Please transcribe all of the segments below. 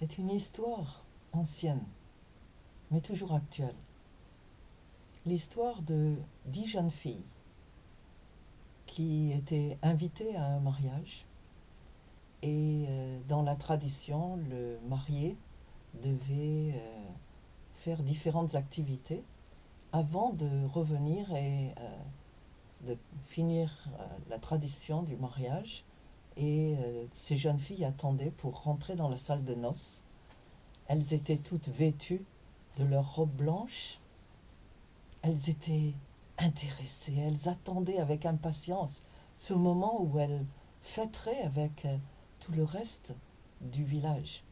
C'est une histoire ancienne, mais toujours actuelle. L'histoire de 10 jeunes filles qui étaient invitées à un mariage. Et dans la tradition, le marié devait faire différentes activités avant de revenir et de finir la tradition du mariage. Et ces jeunes filles attendaient pour rentrer dans la salle de noces. Elles étaient toutes vêtues de leur robe blanche. Elles étaient intéressées, elles attendaient avec impatience ce moment où elles fêteraient avec tout le reste du village.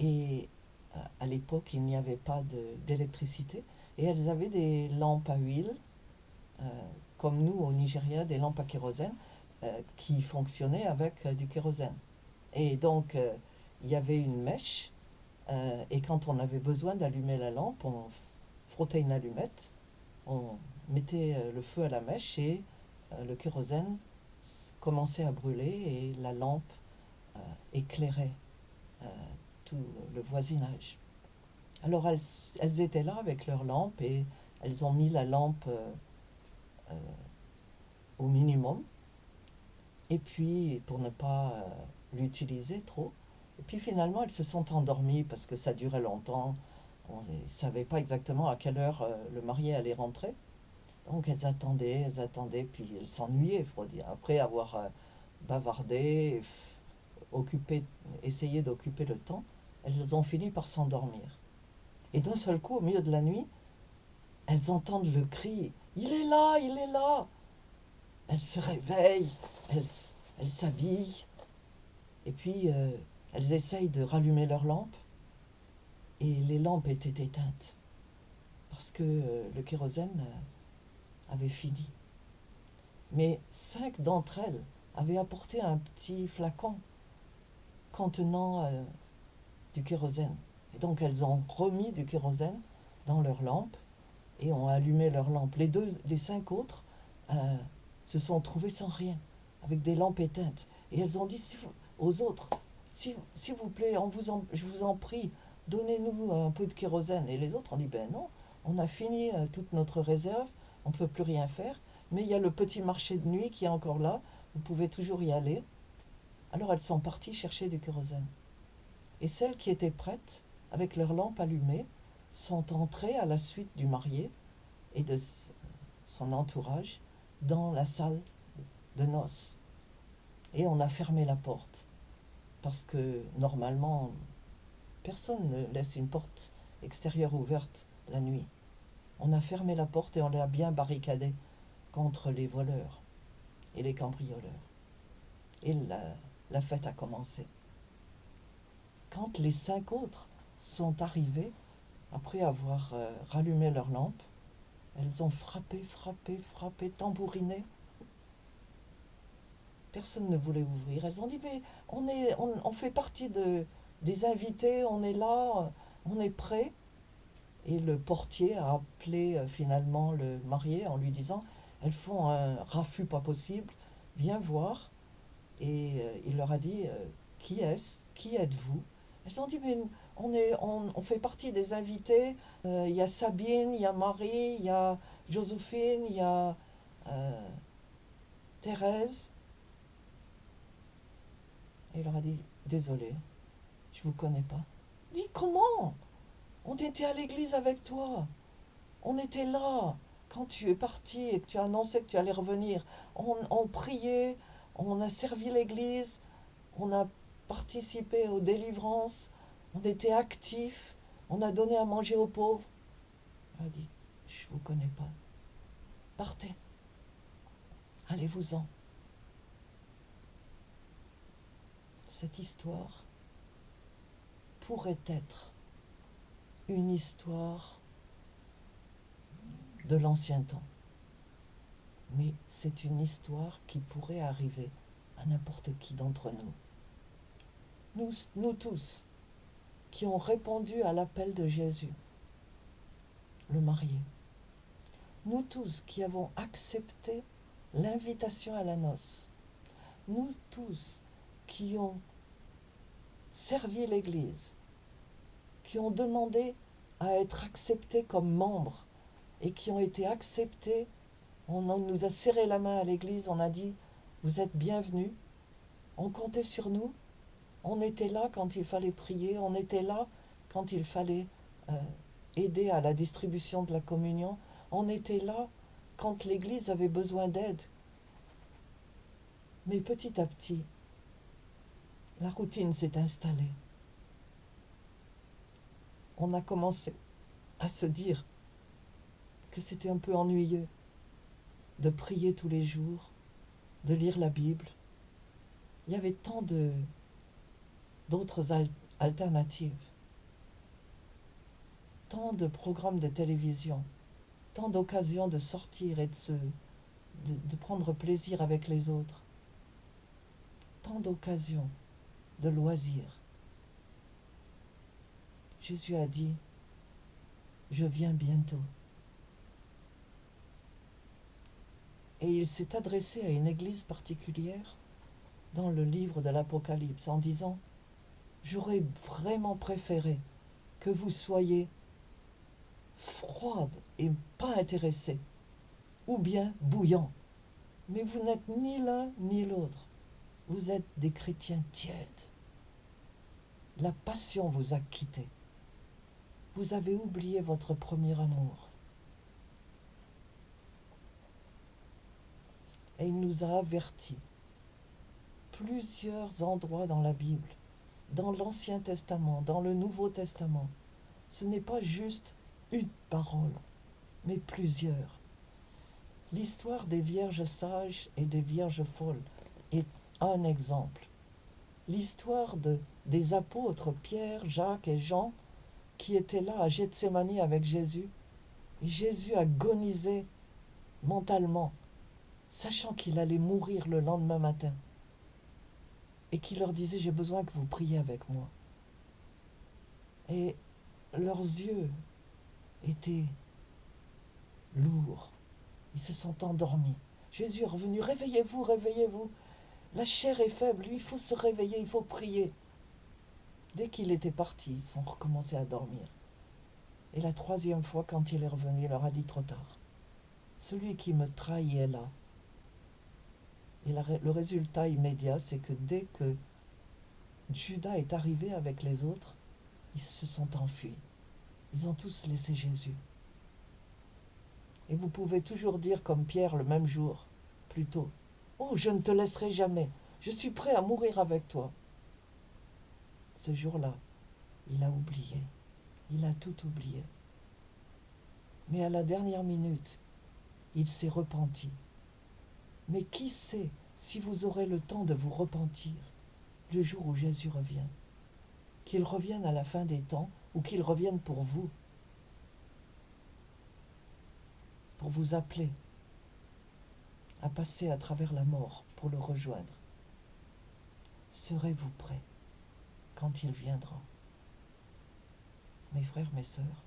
Et à l'époque, il n'y avait pas d'électricité et elles avaient des lampes à huile, euh, comme nous au Nigeria, des lampes à kérosène qui fonctionnaient avec du kérosène. Et donc, il y avait une mèche et quand on avait besoin d'allumer la lampe, on frottait une allumette, on mettait le feu à la mèche et le kérosène commençait à brûler et la lampe éclairait euh, tout le voisinage. Alors elles étaient là avec leur lampe et elles ont mis la lampe euh, au minimum et puis pour ne pas l'utiliser trop. Et puis finalement elles se sont endormies parce que ça durait longtemps. On ne savait pas exactement à quelle heure le marié allait rentrer. Donc elles attendaient, puis elles s'ennuyaient, il faut dire. Après avoir bavardé, occupé, essayé d'occuper le temps, elles ont fini par s'endormir. Et d'un seul coup, au milieu de la nuit, elles entendent le cri: Il est là, il est là. Elles se réveillent, elles, elles s'habillent, et puis elles essayent de rallumer leurs lampes, et les lampes étaient éteintes, parce que le kérosène avait fini. Mais 5 d'entre elles avaient apporté un petit flacon contenant du kérosène. Et donc elles ont remis du kérosène dans leurs lampes et ont allumé leurs lampes. Les 5 autres se sont trouvées sans rien, avec des lampes éteintes. Et elles ont dit aux autres: s'il vous plaît, je vous en prie, donnez-nous un peu de kérosène. Et les autres ont dit: ben non, on a fini toute notre réserve, on ne peut plus rien faire, mais il y a le petit marché de nuit qui est encore là, vous pouvez toujours y aller. Alors elles sont parties chercher du kérosène. Et celles qui étaient prêtes, avec leurs lampes allumées, sont entrées à la suite du marié et de son entourage dans la salle de noces. Et on a fermé la porte, parce que normalement, personne ne laisse une porte extérieure ouverte la nuit. On a fermé la porte et on l'a bien barricadée contre les voleurs et les cambrioleurs. Et la fête a commencé. Quand les 5 autres sont arrivés, après avoir rallumé leurs lampes, elles ont frappé, tambouriné. Personne ne voulait ouvrir. Elles ont dit: mais on fait partie des invités, on est là, on est prêts. Et le portier a appelé finalement le marié en lui disant: elles font un raffut pas possible, viens voir. Et il leur a dit: qui est-ce? Qui êtes-vous? Elles ont dit: mais on fait partie des invités. Il y a Sabine, il y a Marie, il y a Joséphine, il y a euh, Thérèse. Et il leur a dit: désolé, je ne vous connais pas. Dit: comment? On était à l'église avec toi. On était là quand tu es parti et que tu as annoncé que tu allais revenir. On priait, on a servi l'église, on a participé aux délivrances, on était actifs, on a donné à manger aux pauvres. Il a dit: je ne vous connais pas. Partez, allez-vous-en. Cette histoire pourrait être une histoire de l'ancien temps, mais c'est une histoire qui pourrait arriver à n'importe qui d'entre nous. Nous tous qui ont répondu à l'appel de Jésus, le marié. Nous tous qui avons accepté l'invitation à la noce. Nous tous qui servi l'Église, qui ont demandé à être acceptés comme membres et qui ont été acceptés. On nous a serré la main à l'Église, on a dit « Vous êtes bienvenus ». On comptait sur nous, on était là quand il fallait prier, on était là quand il fallait aider à la distribution de la communion, on était là quand l'Église avait besoin d'aide. Mais petit à petit, la routine s'est installée. On a commencé à se dire que c'était un peu ennuyeux de prier tous les jours, de lire la Bible. Il y avait tant d'autres alternatives, tant de programmes de télévision, tant d'occasions de sortir et de prendre plaisir avec les autres, tant d'occasions de loisirs. Jésus a dit « Je viens bientôt ». Et il s'est adressé à une église particulière dans le livre de l'Apocalypse en disant « J'aurais vraiment préféré que vous soyez froide et pas intéressée, ou bien bouillant. Mais vous n'êtes ni l'un ni l'autre. Vous êtes des chrétiens tièdes. La passion vous a quitté. Vous avez oublié votre premier amour. » Et il nous a avertis. Plusieurs endroits dans la Bible, dans l'Ancien Testament, dans le Nouveau Testament. Ce n'est pas juste une parole, mais plusieurs. L'histoire des vierges sages et des vierges folles est un exemple. L'histoire des apôtres Pierre, Jacques et Jean qui étaient là à Gethsémani avec Jésus, et Jésus agonisait mentalement, sachant qu'il allait mourir le lendemain matin, et qui leur disait « J'ai besoin que vous priez avec moi ». Et leurs yeux étaient lourds, ils se sont endormis. Jésus est revenu « Réveillez-vous, réveillez-vous, la chair est faible, il faut se réveiller, il faut prier ». Dès qu'il était parti, ils ont recommencé à dormir. Et la troisième fois, quand il est revenu, il leur a dit « Trop tard, celui qui me trahit est là ». Et le résultat immédiat, c'est que dès que Judas est arrivé avec les autres, ils se sont enfuis. Ils ont tous laissé Jésus. Et vous pouvez toujours dire comme Pierre le même jour, plus tôt, « Oh, je ne te laisserai jamais, je suis prêt à mourir avec toi. » Ce jour-là, il a oublié, il a tout oublié. Mais à la dernière minute, il s'est repenti. Mais qui sait si vous aurez le temps de vous repentir le jour où Jésus revient? Qu'il revienne à la fin des temps ou qu'il revienne pour vous appeler à passer à travers la mort pour le rejoindre. Serez-vous prêts quand il viendra? Mes frères, mes sœurs,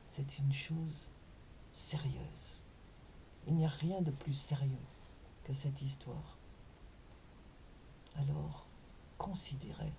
c'est une chose sérieuse. Il n'y a rien de plus sérieux que cette histoire. Alors, considérez